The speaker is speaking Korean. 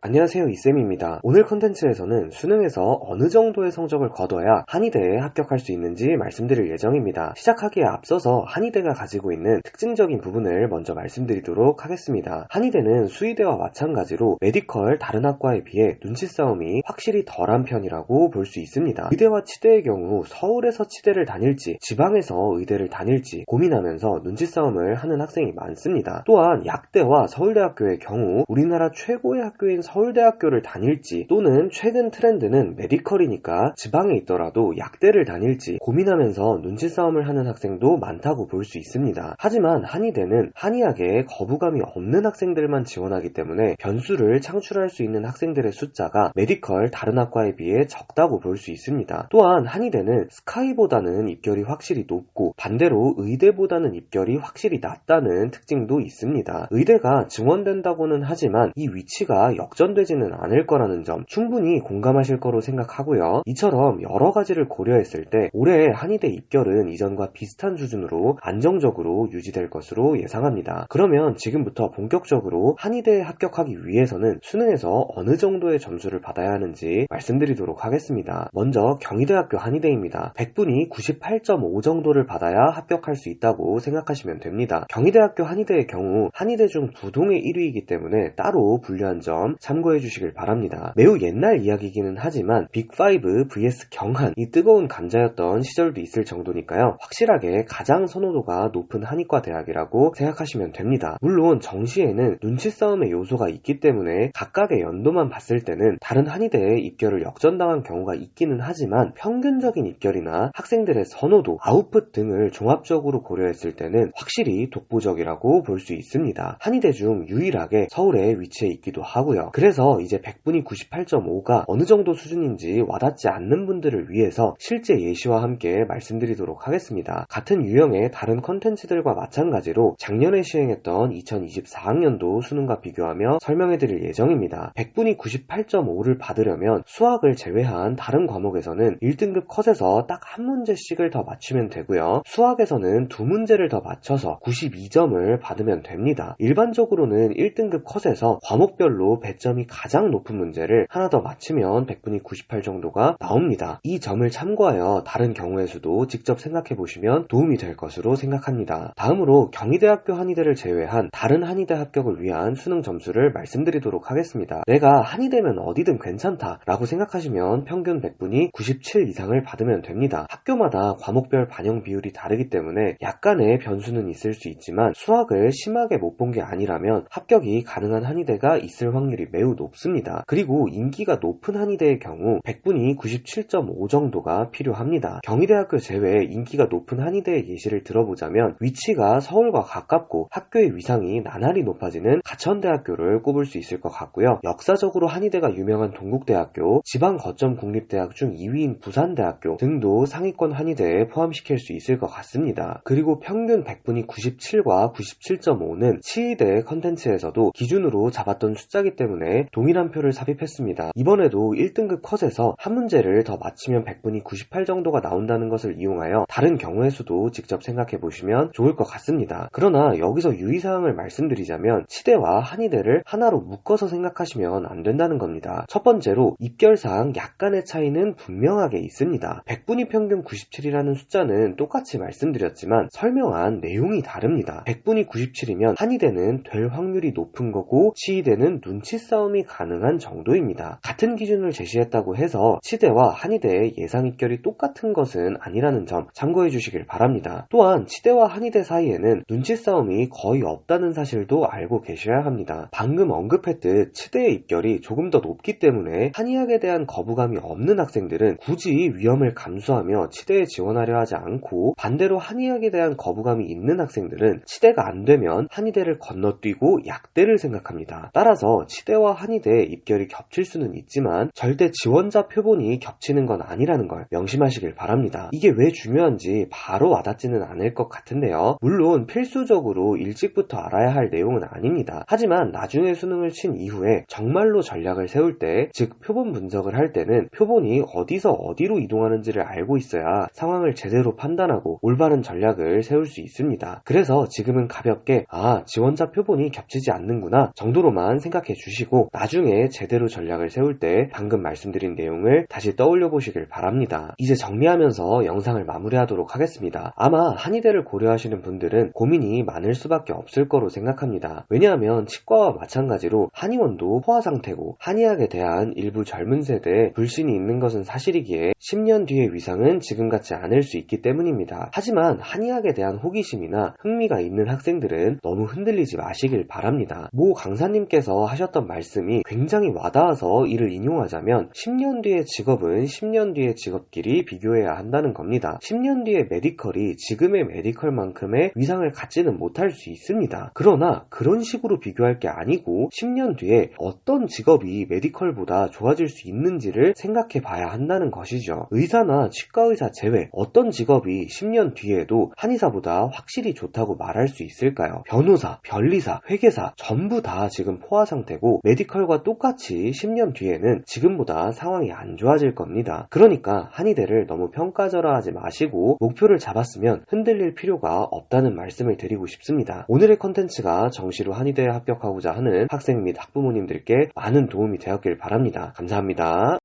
안녕하세요, 이쌤입니다. 오늘 컨텐츠에서는 수능에서 어느 정도의 성적을 거둬야 한의대에 합격할 수 있는지 말씀드릴 예정입니다. 시작하기에 앞서서 한의대가 가지고 있는 특징적인 부분을 먼저 말씀드리도록 하겠습니다. 한의대는 수의대와 마찬가지로 메디컬 다른 학과에 비해 눈치 싸움이 확실히 덜한 편이라고 볼 수 있습니다. 의대와 치대의 경우 서울에서 치대를 다닐지 지방에서 의대를 다닐지 고민하면서 눈치 싸움을 하는 학생이 많습니다. 또한 약대와 서울대학교의 경우 우리나라 최고의 학교인 서울대학교를 다닐지 또는 최근 트렌드는 메디컬이니까 지방에 있더라도 약대를 다닐지 고민하면서 눈치 싸움을 하는 학생도 많다고 볼 수 있습니다. 하지만 한의대는 한의학에 거부감이 없는 학생들만 지원하기 때문에 변수를 창출할 수 있는 학생들의 숫자가 메디컬 다른 학과에 비해 적다고 볼 수 있습니다. 또한 한의대는 스카이보다는 입결이 확실히 높고 반대로 의대보다는 입결이 확실히 낮다는 특징도 있습니다. 의대가 증원된다고는 하지만 이 위치가 역전되지는 않을 거라는 점 충분히 공감하실 거로 생각하고요. 이처럼 여러 가지를 고려했을 때 올해 한의대 입결은 이전과 비슷한 수준으로 안정적으로 유지될 것으로 예상합니다. 그러면 지금부터 본격적으로 한의대에 합격하기 위해서는 수능에서 어느 정도의 점수를 받아야 하는지 말씀드리도록 하겠습니다. 먼저 경희대학교 한의대입니다. 100분이 98.5 정도를 받아야 합격할 수 있다고 생각하시면 됩니다. 경희대학교 한의대의 경우 한의대 중 부동의 1위이기 때문에 따로 분류한 점 참고해 주시길 바랍니다. 매우 옛날 이야기이기는 하지만 빅5 vs 경한 이 뜨거운 감자였던 시절도 있을 정도니까요. 확실하게 가장 선호도가 높은 한의과 대학이라고 생각하시면 됩니다. 물론 정시에는 눈치 싸움의 요소가 있기 때문에 각각의 연도만 봤을 때는 다른 한의대에 입결을 역전당한 경우가 있기는 하지만 평균적인 입결이나 학생들의 선호도, 아웃풋 등을 종합적으로 고려했을 때는 확실히 독보적이라고 볼 수 있습니다. 한의대 중 유일하게 서울에 위치해 있기도 하고요. 그래서 이제 100분이 98.5가 어느 정도 수준인지 와닿지 않는 분들을 위해서 실제 예시와 함께 말씀드리도록 하겠습니다. 같은 유형의 다른 컨텐츠들과 마찬가지로 작년에 시행했던 2024학년도 수능과 비교하며 설명해드릴 예정입니다. 100분이 98.5를 받으려면 수학을 제외한 다른 과목에서는 1등급 컷에서 딱 한 문제씩을 더 맞추면 되고요. 수학에서는 두 문제를 더 맞춰서 92점을 받으면 됩니다. 일반적으로는 1등급 컷에서 과목별로 배점이 가장 높은 문제를 하나 더 맞추면 100분이 98 정도가 나옵니다. 이 점을 참고하여 다른 경우의 수도 직접 생각해보시면 도움이 될 것으로 생각합니다. 다음으로 경희대학교 한의대를 제외한 다른 한의대 합격을 위한 수능 점수를 말씀드리도록 하겠습니다. 내가 한의대면 어디든 괜찮다 라고 생각하시면 평균 100분이 97 이상을 받으면 됩니다. 학교마다 과목별 반영 비율이 다르기 때문에 약간의 변수는 있을 수 있지만 수학을 심하게 못 본 게 아니라면 합격이 가능한 한의대가 있을 확률이 매우 높습니다. 그리고 인기가 높은 한의대의 경우 100분이 97.5 정도가 필요합니다. 경희대학교 제외 인기가 높은 한의대의 예시를 들어보자면 위치가 서울과 가깝고 학교의 위상이 나날이 높아지는 가천대학교를 꼽을 수 있을 것 같고요. 역사적으로 한의대가 유명한 동국대학교, 지방 거점 국립대학 중 2위인 부산대학교 등도 상위권 한의대에 포함시킬 수 있을 것 같습니다. 그리고 평균 100분이 97과 97.5는 치의대 컨텐츠에서도 기준으로 잡았던 숫자이기 때문에 동일한 표를 삽입했습니다. 이번에도 1등급 컷에서 한 문제를 더 맞히면 100분이 98 정도가 나온다는 것을 이용하여 다른 경우의 수도 직접 생각해보시면 좋을 것 같습니다. 그러나 여기서 유의사항을 말씀드리자면 치대와 한의대를 하나로 묶어서 생각하시면 안 된다는 겁니다. 첫 번째로 입결상 약간의 차이는 분명하게 있습니다. 100분이 평균 97이라는 숫자는 똑같이 말씀드렸지만 설명한 내용이 다릅니다. 100분이 97이면 한의대는 될 확률이 높은 거고 치의대는 눈치 싸움이 가능한 정도입니다. 같은 기준을 제시했다고 해서 치대와 한의대의 예상 입결이 똑같은 것은 아니라는 점 참고해 주시길 바랍니다. 또한 치대와 한의대 사이에는 눈치 싸움이 거의 없다는 사실도 알고 계셔야 합니다. 방금 언급했듯 치대의 입결이 조금 더 높기 때문에 한의학에 대한 거부감이 없는 학생들은 굳이 위험을 감수하며 치대에 지원하려 하지 않고 반대로 한의학에 대한 거부감이 있는 학생들은 치대가 안 되면 한의대를 건너뛰고 약대를 생각합니다. 따라서 치대와 한의대 입결이 겹칠 수는 있지만 절대 지원자 표본이 겹치는 건 아니라는 걸 명심하시길 바랍니다. 이게 왜 중요한지 바로 와닿지는 않을 것 같은데요. 물론 필수적으로 일찍부터 알아야 할 내용은 아닙니다. 하지만 나중에 수능을 친 이후에 정말로 전략을 세울 때, 즉 표본 분석을 할 때는 표본이 어디서 어디로 이동하는지를 알고 있어야 상황을 제대로 판단하고 올바른 전략을 세울 수 있습니다. 그래서 지금은 가볍게 지원자 표본이 겹치지 않는구나 정도로만 생각해 주시고 마시고 나중에 제대로 전략을 세울 때 방금 말씀드린 내용을 다시 떠올려 보시길 바랍니다. 이제 정리하면서 영상을 마무리하도록 하겠습니다. 아마 한의대를 고려하시는 분들은 고민이 많을 수밖에 없을 거로 생각합니다. 왜냐하면 치과와 마찬가지로 한의원도 포화 상태고 한의학에 대한 일부 젊은 세대에 불신이 있는 것은 사실이기에 10년 뒤의 위상은 지금 같지 않을 수 있기 때문입니다. 하지만 한의학에 대한 호기심이나 흥미가 있는 학생들은 너무 흔들리지 마시길 바랍니다. 모 강사님께서 하셨던 말씀이 굉장히 와닿아서 이를 인용하자면 10년 뒤의 직업은 10년 뒤의 직업끼리 비교해야 한다는 겁니다. 10년 뒤의 메디컬이 지금의 메디컬만큼의 위상을 갖지는 못할 수 있습니다. 그러나 그런 식으로 비교할 게 아니고 10년 뒤에 어떤 직업이 메디컬보다 좋아질 수 있는지를 생각해 봐야 한다는 것이죠. 의사나 치과의사 제외 어떤 직업이 10년 뒤에도 한의사보다 확실히 좋다고 말할 수 있을까요? 변호사, 변리사, 회계사 전부 다 지금 포화 상태고 메디컬과 똑같이 10년 뒤에는 지금보다 상황이 안 좋아질 겁니다. 그러니까 한의대를 너무 평가절하하지 마시고 목표를 잡았으면 흔들릴 필요가 없다는 말씀을 드리고 싶습니다. 오늘의 컨텐츠가 정시로 한의대에 합격하고자 하는 학생 및 학부모님들께 많은 도움이 되었길 바랍니다. 감사합니다.